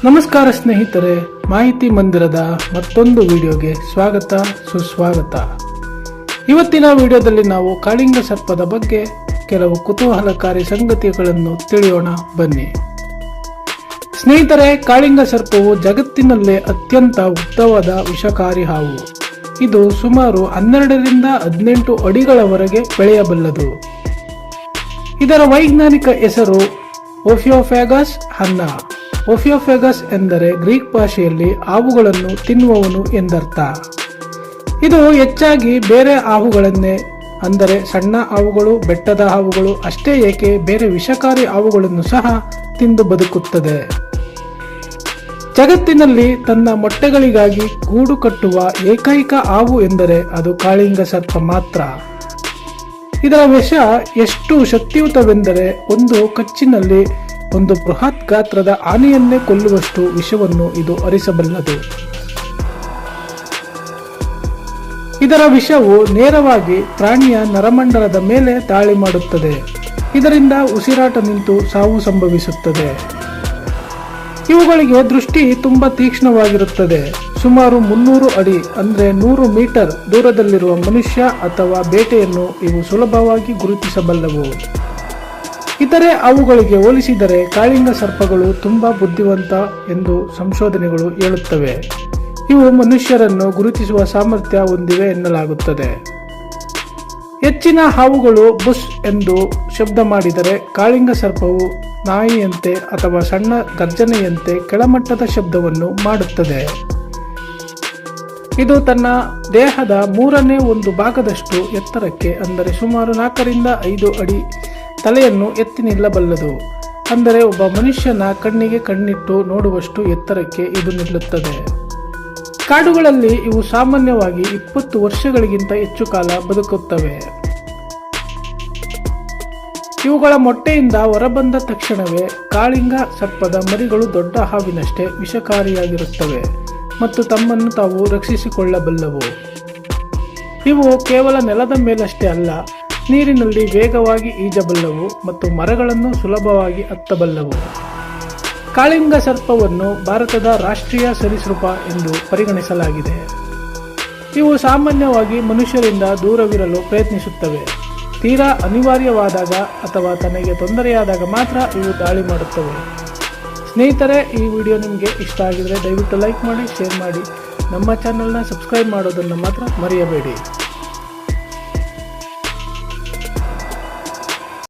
ನಮಸ್ಕಾರ ಸ್ನೇಹಿತರೆ, ಮಾಹಿತಿ ಮಂದಿರದ ಮತ್ತೊಂದು ವಿಡಿಯೋಗೆ ಸ್ವಾಗತ ಸುಸ್ವಾಗತ. ಇವತ್ತಿನ ವಿಡಿಯೋದಲ್ಲಿ ನಾವು ಕಾಳಿಂಗ ಸರ್ಪದ ಬಗ್ಗೆ ಕೆಲವು ಕುತೂಹಲಕಾರಿ ಸಂಗತಿಗಳನ್ನು ತಿಳಿಯೋಣ ಬನ್ನಿ. ಸ್ನೇಹಿತರೆ, ಕಾಳಿಂಗ ಸರ್ಪವು ಜಗತ್ತಿನಲ್ಲೇ ಅತ್ಯಂತ ಉದ್ದವಾದ ವಿಷಕಾರಿ ಹಾವು. ಇದು ಸುಮಾರು 12 ರಿಂದ 18 ಅಡಿಗಳವರೆಗೆ ಬೆಳೆಯಬಲ್ಲದು. ಇದರ ವೈಜ್ಞಾನಿಕ ಹೆಸರು ಓಫಿಯೋಫ್ಯಾಗಸ್ ಹನ್ನ. ಓಫಿಯೋಫ್ಯಾಗಸ್ ಎಂದರೆ ಗ್ರೀಕ್ ಭಾಷೆಯಲ್ಲಿ ಹಾವುಗಳನ್ನು ತಿನ್ನುವವನು ಎಂದರ್ಥ. ಇದು ಹೆಚ್ಚಾಗಿ ಬೇರೆ ಹಾವುಗಳನ್ನೇ, ಅಂದರೆ ಸಣ್ಣ ಹಾವುಗಳು, ಬೆಟ್ಟದ ಹಾವುಗಳು ಅಷ್ಟೇ ಏಕೆ ಬೇರೆ ವಿಷಕಾರಿ ಹಾವುಗಳನ್ನು ಸಹ ತಿಂದು ಬದುಕುತ್ತದೆ. ಜಗತ್ತಿನಲ್ಲಿ ತನ್ನ ಮೊಟ್ಟೆಗಳಿಗಾಗಿ ಗೂಡು ಕಟ್ಟುವ ಏಕೈಕ ಹಾವು ಎಂದರೆ ಅದು ಕಾಳಿಂಗ ಸರ್ಪ ಮಾತ್ರ. ಇದರ ವಿಷ ಎಷ್ಟು ಶಕ್ತಿಯುತವೆಂದರೆ ಒಂದು ಕಚ್ಚಿನಲ್ಲಿ ಒಂದು ಬೃಹತ್ ಗಾತ್ರದ ಆನೆಯನ್ನೇ ಕೊಲ್ಲುವಷ್ಟು ವಿಷವನ್ನು ಇದು ಹರಿಸಬಲ್ಲದು. ಇದರ ವಿಷವು ನೇರವಾಗಿ ಪ್ರಾಣಿಯ ನರಮಂಡಲದ ಮೇಲೆ ದಾಳಿ ಮಾಡುತ್ತದೆ. ಇದರಿಂದ ಉಸಿರಾಟ ನಿಂತು ಸಾವು ಸಂಭವಿಸುತ್ತದೆ. ಇವುಗಳಿಗೆ ದೃಷ್ಟಿ ತುಂಬಾ ತೀಕ್ಷ್ಣವಾಗಿರುತ್ತದೆ. ಸುಮಾರು 300 ಅಡಿ ಅಂದರೆ 100 ಮೀಟರ್ ದೂರದಲ್ಲಿರುವ ಮನುಷ್ಯ ಅಥವಾ ಬೇಟೆಯನ್ನು ಇವು ಸುಲಭವಾಗಿ ಗುರುತಿಸಬಲ್ಲವು. ಇತರೆ ಅವುಗಳಿಗೆ ಹೋಲಿಸಿದರೆ ಕಾಳಿಂಗ ಸರ್ಪಗಳು ತುಂಬಾ ಬುದ್ಧಿವಂತ ಎಂದು ಸಂಶೋಧನೆಗಳು ಹೇಳುತ್ತವೆ. ಇವು ಮನುಷ್ಯರನ್ನು ಗುರುತಿಸುವ ಸಾಮರ್ಥ್ಯ ಹೊಂದಿವೆ ಎನ್ನಲಾಗುತ್ತದೆ. ಹೆಚ್ಚಿನ ಹಾವುಗಳು ಬುಸ್ ಎಂದು ಶಬ್ದ ಮಾಡಿದರೆ, ಕಾಳಿಂಗ ಸರ್ಪವು ನಾಯಿಯಂತೆ ಅಥವಾ ಸಣ್ಣ ಗರ್ಜನೆಯಂತೆ ಕೆಳಮಟ್ಟದ ಶಬ್ದವನ್ನು ಮಾಡುತ್ತದೆ. ಇದು ತನ್ನ ದೇಹದ 1/3 ಭಾಗದಷ್ಟು ಎತ್ತರಕ್ಕೆ, ಅಂದರೆ ಸುಮಾರು 4 ರಿಂದ 5 ಅಡಿ ತಲೆಯನ್ನು ಎತ್ತಿ ನಿಲ್ಲಬಲ್ಲದು. ಅಂದರೆ ಒಬ್ಬ ಮನುಷ್ಯನ ಕಣ್ಣಿಗೆ ಕಣ್ಣಿಟ್ಟು ನೋಡುವಷ್ಟು ಎತ್ತರಕ್ಕೆ ಇದು ನಿಲ್ಲುತ್ತದೆ. ಕಾಡುಗಳಲ್ಲಿ ಇವು ಸಾಮಾನ್ಯವಾಗಿ 20 ವರ್ಷಗಳಿಗಿಂತ ಹೆಚ್ಚು ಕಾಲ ಬದುಕುತ್ತವೆ. ಇವುಗಳ ಮೊಟ್ಟೆಯಿಂದ ಹೊರಬಂದ ತಕ್ಷಣವೇ ಕಾಳಿಂಗ ಸರ್ಪದ ಮರಿಗಳು ದೊಡ್ಡ ಹಾವಿನಷ್ಟೇ ವಿಷಕಾರಿಯಾಗಿರುತ್ತವೆ ಮತ್ತು ತಮ್ಮನ್ನು ತಾವು ರಕ್ಷಿಸಿಕೊಳ್ಳಬಲ್ಲವು. ಇವು ಕೇವಲ ನೆಲದ ಮೇಲಷ್ಟೇ ಅಲ್ಲ, ನೀರಿನಲ್ಲಿ ವೇಗವಾಗಿ ಈಜಬಲ್ಲವು ಮತ್ತು ಮರಗಳನ್ನು ಸುಲಭವಾಗಿ ಹತ್ತಬಲ್ಲವು. ಕಾಳಿಂಗ ಸರ್ಪವನ್ನು ಭಾರತದ ರಾಷ್ಟ್ರೀಯ ಸರೀಸೃಪ ಎಂದು ಪರಿಗಣಿಸಲಾಗಿದೆ. ಇವು ಸಾಮಾನ್ಯವಾಗಿ ಮನುಷ್ಯರಿಂದ ದೂರವಿರಲು ಪ್ರಯತ್ನಿಸುತ್ತವೆ. ತೀರಾ ಅನಿವಾರ್ಯವಾದಾಗ ಅಥವಾ ತನಗೆ ತೊಂದರೆಯಾದಾಗ ಮಾತ್ರ ಇವು ದಾಳಿ ಮಾಡುತ್ತವೆ. ಸ್ನೇಹಿತರೆ, ಈ ವಿಡಿಯೋ ನಿಮಗೆ ಇಷ್ಟ ಆಗಿದರೆ ದಯವಿಟ್ಟು ಲೈಕ್ ಮಾಡಿ, ಶೇರ್ ಮಾಡಿ. ನಮ್ಮ ಚಾನೆಲ್ನ ಸಬ್ಸ್ಕ್ರೈಬ್ ಮಾಡೋದನ್ನು ಮಾತ್ರ ಮರೆಯಬೇಡಿ.